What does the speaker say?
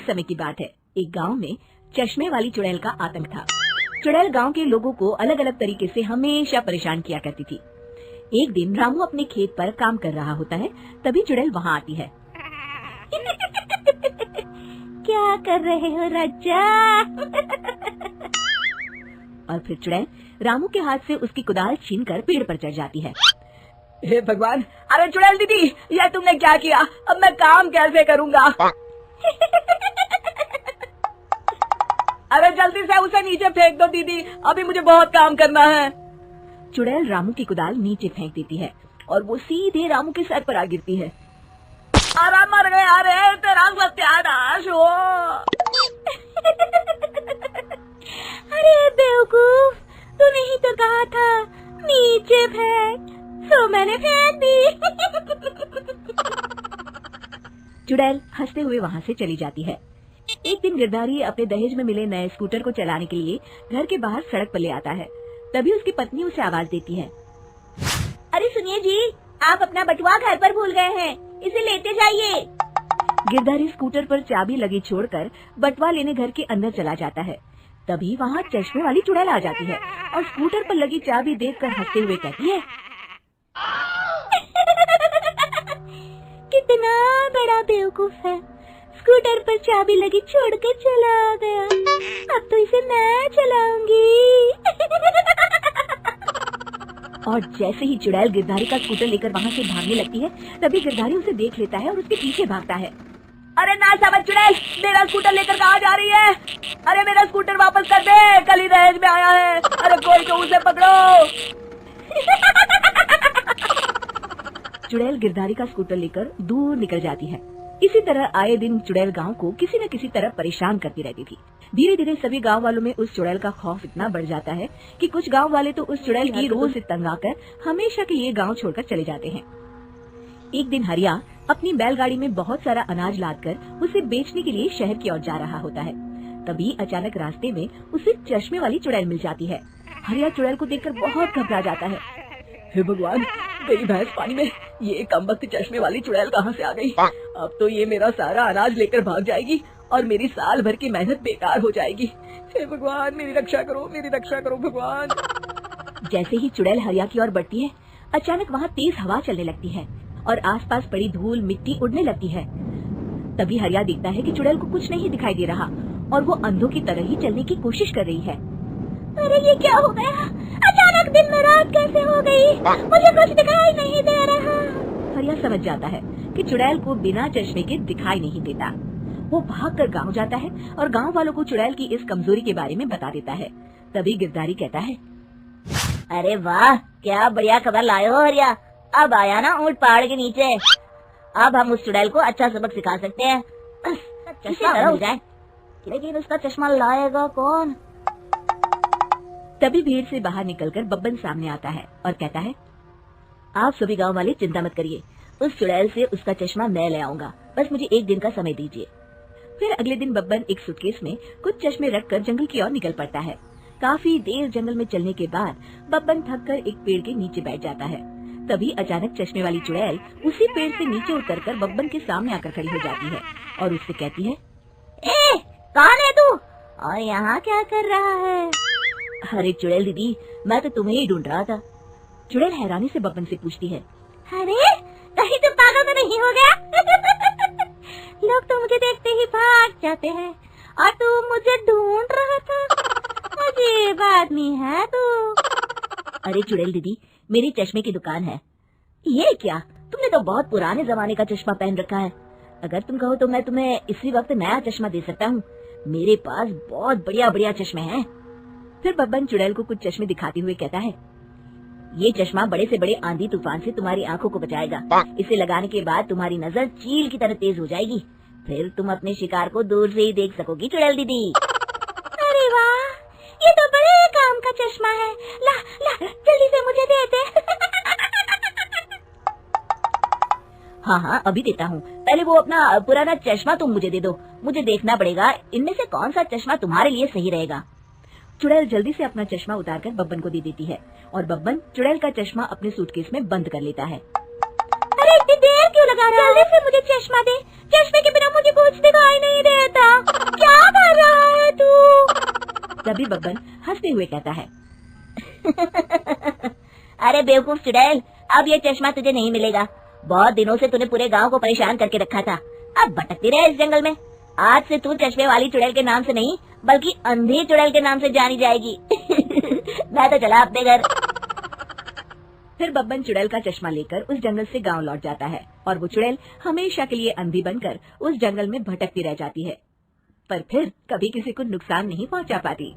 समय की बात है। एक गांव में चश्मे वाली चुड़ैल का आतंक था। चुड़ैल गांव के लोगों को अलग अलग तरीके से हमेशा परेशान किया करती थी। एक दिन रामू अपने खेत पर काम कर रहा होता है, तभी चुड़ैल वहाँ आती है। क्या कर रहे हो राजा? और फिर चुड़ैल रामू के हाथ से उसकी कुदाल छीनकर पेड़ पर चढ़ जाती है। हे भगवान! अरे चुड़ैल दीदी, यह तुमने क्या किया? अब मैं काम कैसे करूँगा? अरे जल्दी से उसे नीचे फेंक दो दीदी, अभी मुझे बहुत काम करना है। चुड़ैल रामू की कुदाल नीचे फेंक देती है और वो सीधे रामू के सर पर आ गिरती है। अरे मर गया रे, तेरा सत्यानाश हो। अरे बेवकूफ, तूने ही तो कहा था नीचे फेंक, तो मैंने फेंक दी। चुड़ैल हंसते हुए वहाँ से चली जाती है। एक दिन गिरधारी अपने दहेज में मिले नए स्कूटर को चलाने के लिए घर के बाहर सड़क पर ले आता है। तभी उसकी पत्नी उसे आवाज देती है। अरे सुनिए जी, आप अपना बटुआ घर पर भूल गए हैं, इसे लेते जाइए। गिरधारी स्कूटर पर चाबी लगी छोड़कर बटुआ लेने घर के अंदर चला जाता है। तभी वहाँ चश्मे वाली चुड़ैल आ जाती है और स्कूटर पर लगी चाबी देखकर हंसते हुए कहती है, कितना बड़ा बेवकूफ है, स्कूटर पर चाबी लगी छोड़कर चला गया। अब तो इसे मैं चलाऊंगी। और जैसे ही चुड़ैल गिरधारी का स्कूटर लेकर वहाँ से भागने लगती है, तभी गिरधारी उसे देख लेता है और उसके पीछे भागता है। अरे ना समझ चुड़ैल, मेरा स्कूटर लेकर कहाँ जा रही है? अरे मेरा स्कूटर वापस कर दे, कल ही दहेज में आया है। अरे कोई तो उसे पकड़ो। चुड़ैल गिरधारी का स्कूटर लेकर दूर निकल जाती है। इसी तरह आए दिन चुड़ैल गांव को किसी न किसी तरह परेशान करती रहती थी। धीरे धीरे सभी गांव वालों में उस चुड़ैल का खौफ इतना बढ़ जाता है कि कुछ गांव वाले तो उस चुड़ैल की रोज से तंग आकर हमेशा के लिए गांव छोड़कर चले जाते हैं। एक दिन हरिया अपनी बैलगाड़ी में बहुत सारा अनाज लादकर उसे बेचने के लिए शहर की ओर जा रहा होता है। तभी अचानक रास्ते में उसे चश्मे वाली चुड़ैल मिल जाती है। हरिया चुड़ैल को देखकर बहुत घबरा जाता है। हे भगवान, मेरी भैंस पानी में, ये कमबख्त चश्मे वाली चुड़ैल कहाँ से आ गई? अब तो ये मेरा सारा अनाज लेकर भाग जाएगी और मेरी साल भर की मेहनत बेकार हो जाएगी। हे भगवान, मेरी रक्षा करो भगवान। जैसे ही चुड़ैल हरिया की ओर बढ़ती है, अचानक वहाँ तेज हवा चलने लगती है और आसपास पड़ी धूल मिट्टी उड़ने लगती है। तभी हरिया देखता है कि चुड़ैल को कुछ नहीं दिखाई दे रहा और वो अंधों की तरह ही चलने की कोशिश कर रही है। अरे ये क्या हो गया? अचानक दिन में रात कैसे हो गई? मुझे कुछ दिखाई नहीं दे रहा। हरिया समझ जाता है कि चुड़ैल को बिना चश्मे के दिखाई नहीं देता। वो भागकर गांव जाता है और गांव वालों को चुड़ैल की इस कमजोरी के बारे में बता देता है। तभी गिरधारी कहता है, अरे वाह, क्या बढ़िया खबर लाए हो हरिया। अब आया ना ऊंट पहाड़ के नीचे। अब हम उस चुड़ैल को अच्छा सबक सिखा सकते हैं। चश्मा मिल जाए, लेकिन उसका चश्मा लाएगा कौन? तभी भीड़ से बाहर निकलकर बब्बन सामने आता है और कहता है, आप सभी गांव वाले चिंता मत करिए, उस चुड़ैल से उसका चश्मा मैं ले आऊंगा, बस मुझे एक दिन का समय दीजिए। फिर अगले दिन बब्बन एक सूटकेस में कुछ चश्मे रखकर जंगल की ओर निकल पड़ता है। काफी देर जंगल में चलने के बाद बब्बन थककर एक पेड़ के नीचे बैठ जाता है। तभी अचानक चश्मे वाली चुड़ैल उसी पेड़ से नीचे उतरकर बब्बन के सामने आकर खड़ी हो जाती है और उससे कहती है, ए, कौन है तू और यहाँ क्या कर रहा है? अरे चुड़ैल दीदी, मैं तो तुम्हें ही ढूंढ रहा था। चुड़ैल हैरानी से बब्बन से पूछती है, अरे कहीं तुम पागल तो नहीं हो गया? लोग तो मुझे देखते ही भाग जाते हैं और तू मुझे ढूंढ रहा था। अजीब आदमी है तू। अरे चुड़ैल दीदी, मेरी चश्मे की दुकान है। ये क्या, तुमने तो बहुत पुराने जमाने का चश्मा पहन रखा है। अगर तुम कहो तो मैं तुम्हें इसी वक्त नया चश्मा दे सकता हूँ। मेरे पास बहुत बढ़िया बढ़िया चश्मे हैं। फिर बब्बन चुड़ैल को कुछ चश्मे दिखाते हुए कहता है, ये चश्मा बड़े से बड़े आंधी तूफान से तुम्हारी आंखों को बचाएगा। इसे लगाने के बाद तुम्हारी नजर चील की तरह तेज हो जाएगी। फिर तुम अपने शिकार को दूर से ही देख सकोगी चुड़ैल दीदी। अरे वाह, ये तो बड़े काम का चश्मा है। ला ला, जल्दी से मुझे दे दे। हाँ हाँ, अभी देता हूँ। पहले वो अपना पुराना चश्मा तुम मुझे दे दो। मुझे देखना पड़ेगा इनमें से कौन सा चश्मा तुम्हारे लिए सही रहेगा। चुड़ैल जल्दी से अपना चश्मा उतारकर बब्बन को दे देती है और बब्बन चुड़ैल का चश्मा अपने सूटकेस में बंद कर लेता है। अरे इतनी देर क्यों लगा रहा है। जल्दी से मुझे चश्मा दे, चश्मे के बिना मुझे कुछ दिखाई नहीं देता। क्या कर रहा है तू? तभी बब्बन हंसते हुए कहता है, अरे बेवकूफ चुड़ैल, अब ये चश्मा तुझे नहीं मिलेगा। बहुत दिनों से तूने पूरे गांव को परेशान करके रखा था। अब भटकती रहे इस जंगल में। आज से तू चश्मे वाली चुड़ैल के नाम से नहीं, बल्कि अंधी चुड़ैल के नाम से जानी जाएगी। मैं तो चला अपने घर। फिर बब्बन चुड़ैल का चश्मा लेकर उस जंगल से गांव लौट जाता है और वो चुड़ैल हमेशा के लिए अंधी बनकर उस जंगल में भटकती रह जाती है, पर फिर कभी किसी को नुकसान नहीं पहुंचा पाती।